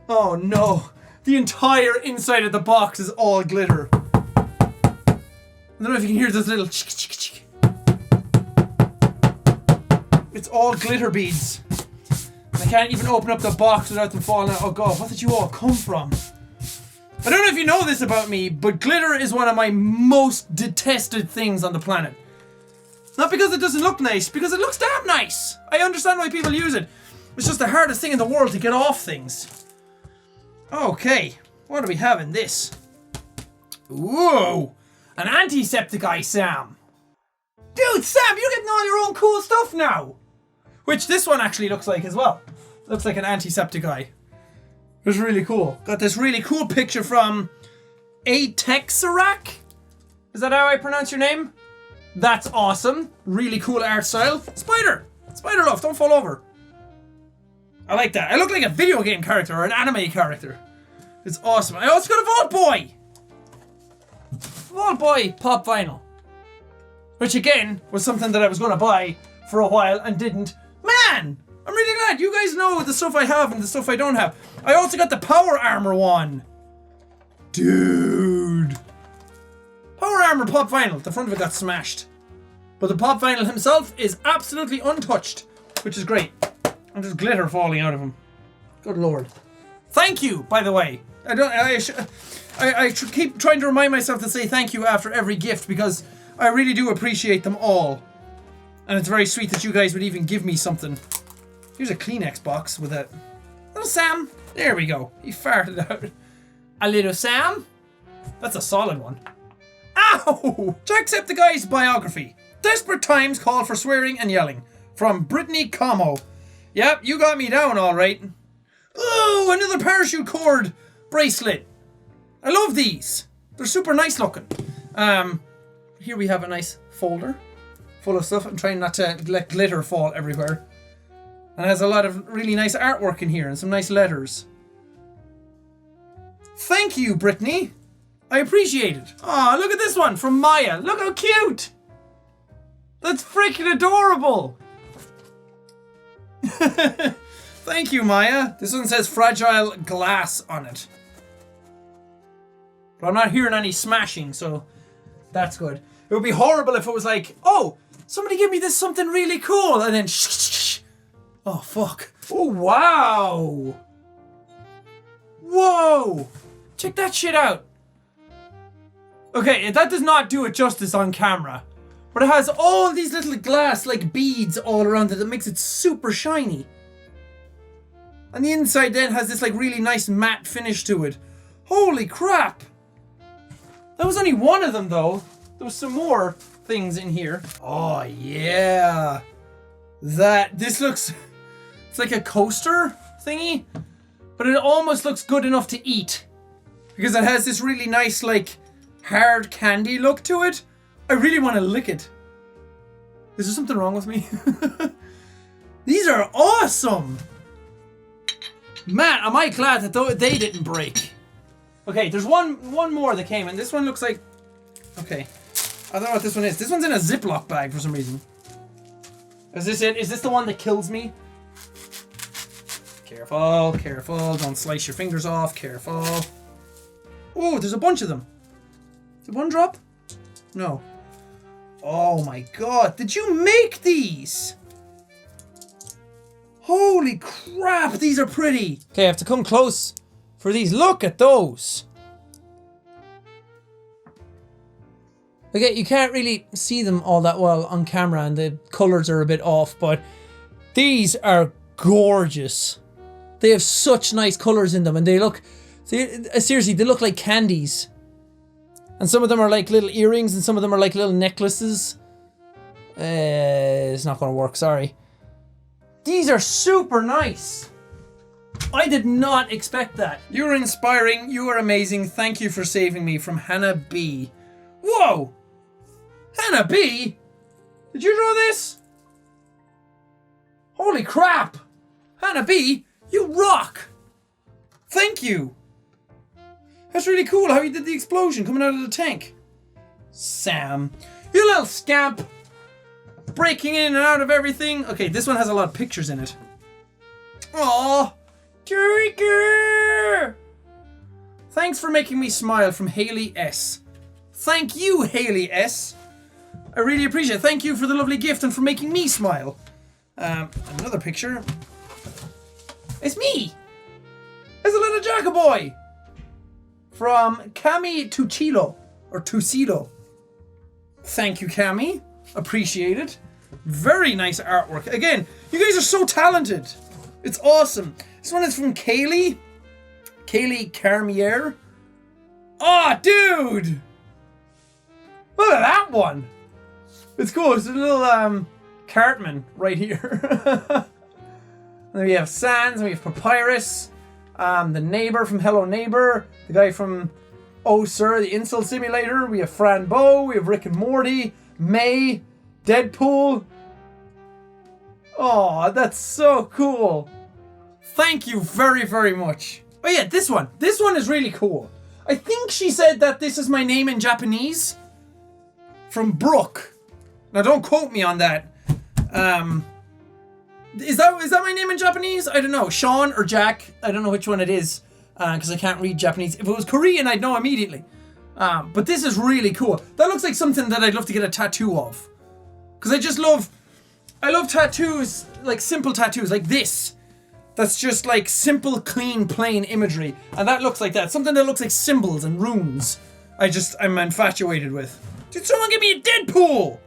Oh no. The entire inside of the box is all glitter. I don't know if you can hear this little chick chick chick. It's all glitter beads. I can't even open up the box without them falling out. Oh god, what did you all come from? I don't know if you know this about me, but glitter is one of my most detested things on the planet. Not because it doesn't look nice, because it looks damn nice. I understand why people use it. It's just the hardest thing in the world to get off things. Okay, what do we have in this? Ooh, an Antisepticeye Sam. Dude, Sam, you're getting all your own cool stuff now. Which this one actually looks like as well. Looks like an Antisepticeye. It's really cool. Got this really cool picture from Atexerac. Is that how I pronounce your name? That's awesome. Really cool art style. Spider! Spider love, don't fall over. I like that. I look like a video game character or an anime character. It's awesome. I also got a Vault Boy! Vault Boy Pop Vinyl. Which again, was something that I was going to buy for a while and didn't. Man! I'm really glad you guys know the stuff I have and the stuff I don't have. I also got the Power Armor one. Dude. Power Armor Pop Vinyl. The front of it got smashed. But the Pop Vinyl himself is absolutely untouched. Which is great. And there's glitter falling out of him. Good lord. Thank you, by the way. I should keep trying to remind myself to say thank you after every gift because I really do appreciate them all. And it's very sweet that you guys would even give me something. Here's a Kleenex box with a little Sam. There we go. He farted out. A little Sam. That's a solid one. Ow! Jacksepticeye's biography. Desperate times call for swearing and yelling. From Brittany Como. Yep, you got me down all right. Oh, another parachute cord bracelet. I love these. They're super nice looking. Here we have a nice folder full of stuff. I'm trying not to let glitter fall everywhere. And it has a lot of really nice artwork in here and some nice letters. Thank you, Brittany. I appreciate it. Oh, look at this one from Maya. Look how cute. That's freaking adorable. Thank you, Maya. This one says fragile glass on it. But I'm not hearing any smashing, so that's good. It would be horrible if it was like, oh, Somebody give me this something really cool. And then shh. Oh, fuck. Oh, wow. Whoa. Check that shit out. Okay, that does not do it justice on camera. But it has all these little glass, like, beads all around it that makes it super shiny. And the inside then has this, like, really nice matte finish to it. Holy crap. That was only one of them, though. There was some more things in here. Oh, yeah. This looks... It's like a coaster thingy. But it almost looks good enough to eat. Because it has this really nice, like, hard candy look to it. I really want to lick it. Is there something wrong with me? These are awesome. Man, am I glad that they didn't break. Okay, there's one more that came, and this one looks like... Okay. I don't know what this one is. This one's in a Ziploc bag for some reason. Is this it? Is this the one that kills me? Careful, careful. Don't slice your fingers off. Careful. Oh, there's a bunch of them. Did one drop? No. Oh my god. Did you make these? Holy crap, these are pretty. Okay, I have to come close for these. Look at those. Okay, you can't really see them all that well on camera and the colors are a bit off, but these are gorgeous. They have such nice colors in them and they look, seriously, they look like candies. And some of them are like little earrings and some of them are like little necklaces. It's not gonna work, sorry. These are super nice. I did not expect that. You are inspiring, you are amazing, thank you for saving me, from Hannah B. Whoa! Hannah B? Did you draw this? Holy crap! Hannah B, you rock! Thank you! That's really cool how you did the explosion coming out of the tank. Sam, you little scamp! Breaking in and out of everything. Okay, this one has a lot of pictures in it. Aww! Turkey! Thanks for making me smile, from Haley S. Thank you, Haley S. I really appreciate it. Thank you for the lovely gift and for making me smile. Another picture. It's me! It's a little Jacka boy! From Cami Tuchilo, or Tucilo. Thank you, Cami. Appreciate it. Very nice artwork. Again, you guys are so talented. It's awesome. This one is from Kaylee. Kaylee Carmier. Oh, dude! Look at that one. It's cool. It's a little Cartman right here. And then we have Sans, and we have Papyrus. The neighbor from Hello Neighbor. The guy from Oh Sir, the Insult Simulator. We have Fran Bow. We have Rick and Morty. May. Deadpool. Oh, that's so cool. Thank you very, very much. Oh yeah, this one. This one is really cool. I think she said that this is my name in Japanese. From Brooke. Now don't quote me on that. Is that my name in Japanese? I don't know. Sean or Jack. I don't know which one it is. Because I can't read Japanese. If it was Korean, I'd know immediately. But this is really cool. That looks like something that I'd love to get a tattoo of. Because I love tattoos, like simple tattoos, like this. That's just like simple, clean, plain imagery. And that looks like that. Something that looks like symbols and runes. I'm infatuated with. Did someone give me a Deadpool?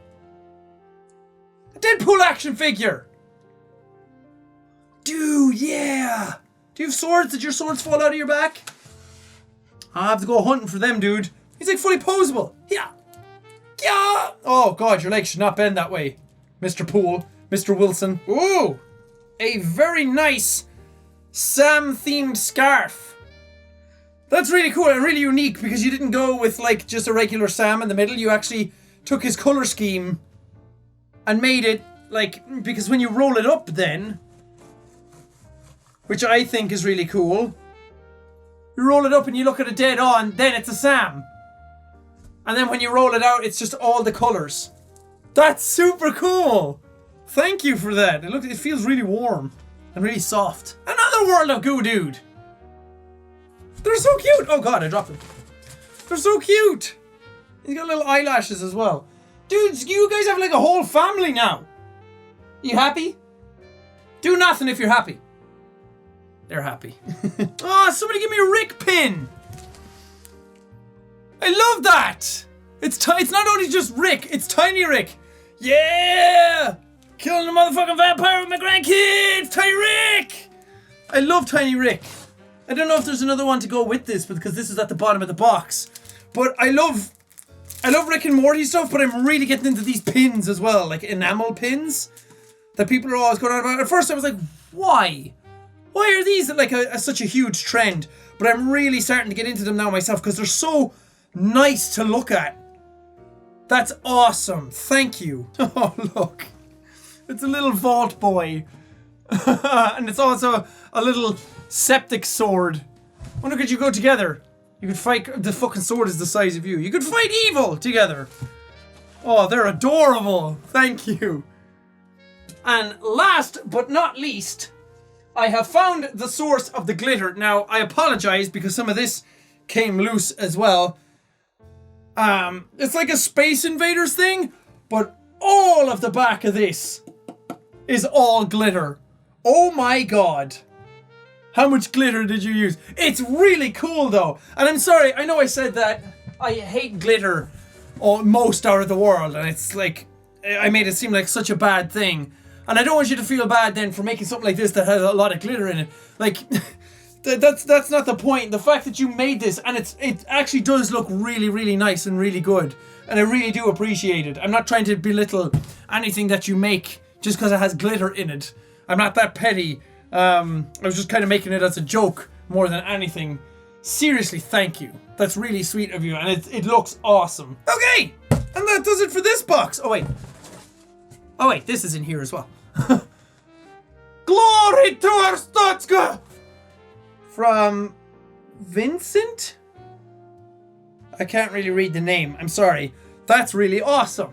A Deadpool action figure. Dude, yeah. Do you have swords? Did your swords fall out of your back? I have to go hunting for them, dude. He's like fully posable. Yeah. Yeah. Oh god, your legs should not bend that way. Mr. Poole. Mr. Wilson. Ooh. A very nice Sam-themed scarf. That's really cool and really unique because you didn't go with like just a regular Sam in the middle. You actually took his color scheme and made it like, because when you roll it up then, which I think is really cool, you roll it up and you look at it dead on, then it's a Sam. And then when you roll it out, it's just all the colors. That's super cool. Thank you for that. It feels really warm and really soft. Another World of Goo dude. They're so cute. Oh god, I dropped them. They're so cute. He's got little eyelashes as well. Dudes, you guys have like a whole family now. You happy? Do nothing if you're happy. They're happy. Oh, somebody give me a Rick pin. I love that. It's not only just Rick, it's Tiny Rick. Yeah! Killing the motherfucking vampire with my grandkids! Tiny Rick! I love Tiny Rick. I don't know if there's another one to go with this because this is at the bottom of the box. But I love Rick and Morty stuff, but I'm really getting into these pins as well, like enamel pins that people are always going on about. At first I was like, why? Why are these like such a huge trend? But I'm really starting to get into them now myself because they're so nice to look at. That's awesome. Thank you. Oh, look. It's a little vault boy. And it's also a little septic sword. I wonder, could you go together? You could fight. The fucking sword is the size of you. You could fight evil together. Oh, they're adorable. Thank you. And last but not least, I have found the source of the glitter. Now, I apologize because some of this came loose as well. It's like a Space Invaders thing, but all of the back of this is all glitter. Oh my god. How much glitter did you use? It's really cool though. And I'm sorry, I know I said that I hate glitter most out of the world, and it's like, I made it seem like such a bad thing. And I don't want you to feel bad then for making something like this that has a lot of glitter in it. Like, that's not the point. The fact that you made this, and it actually does look really, really nice and really good. And I really do appreciate it. I'm not trying to belittle anything that you make just because it has glitter in it. I'm not that petty. I was just kind of making it as a joke more than anything. Seriously, thank you. That's really sweet of you, and it looks awesome. Okay, and that does it for this box. Oh wait, this is in here as well. Glory to our Stotska! From Vincent? I can't really read the name. I'm sorry. That's really awesome.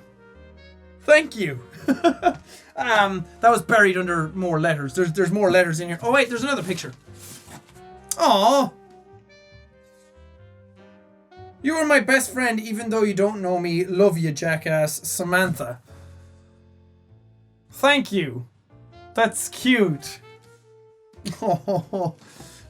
Thank you. That was buried under more letters. There's more letters in here. Oh wait, there's another picture. Aww. You are my best friend even though you don't know me. Love you, jackass. Samantha. Thank you. That's cute. Oh.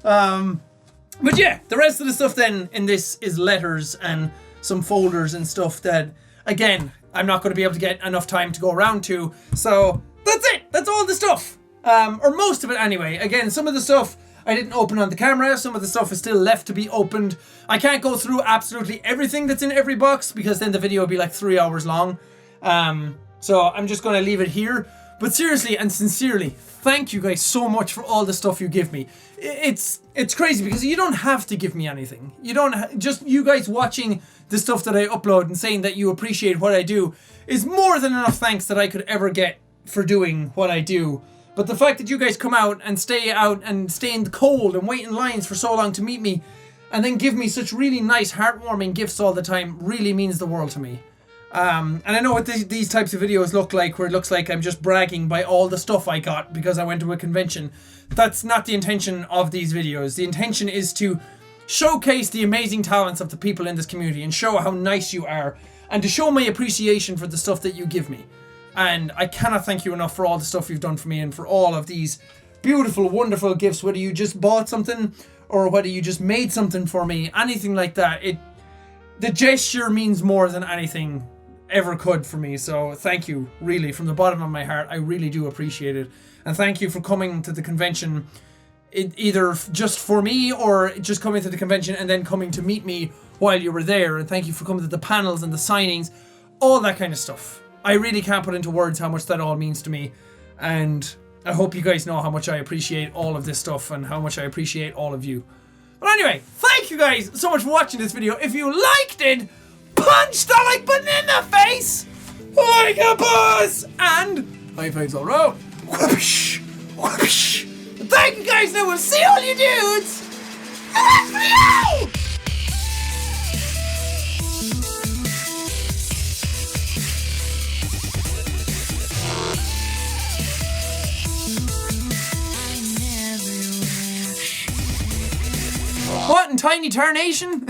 But yeah, the rest of the stuff then in this is letters and some folders and stuff that, again, I'm not going to be able to get enough time to go around to. So that's it. That's all the stuff. Or most of it anyway. Again, some of the stuff I didn't open on the camera. Some of the stuff is still left to be opened. I can't go through absolutely everything that's in every box because then the video would be like 3 hours long. So I'm just going to leave it here. But seriously and sincerely, thank you guys so much for all the stuff you give me. It's crazy because you don't have to give me anything. You don't just you guys watching the stuff that I upload and saying that you appreciate what I do is more than enough thanks that I could ever get for doing what I do. But the fact that you guys come out and stay in the cold and wait in lines for so long to meet me and then give me such really nice heartwarming gifts all the time really means the world to me. And I know what these types of videos look like, where it looks like I'm just bragging by all the stuff I got because I went to a convention. That's not the intention of these videos. The intention is to showcase the amazing talents of the people in this community and show how nice you are and to show my appreciation for the stuff that you give me. And I cannot thank you enough for all the stuff you've done for me and for all of these beautiful, wonderful gifts, whether you just bought something or whether you just made something for me, anything like that. The gesture means more than anything ever could for me, so thank you, really, from the bottom of my heart. I really do appreciate it, and thank you for coming to the convention, either just for me or just coming to the convention and then coming to meet me while you were there, and thank you for coming to the panels and the signings, all that kind of stuff. I really can't put into words how much that all means to me, and I hope you guys know how much I appreciate all of this stuff and how much I appreciate all of you. But anyway, thank you guys so much for watching this video. If you liked it, punch the like button in the face like a boss, and high fives all around. Whoosh, whoosh. Thank you guys, and we'll see all you dudes in the next video. What in Tiny Tarnation?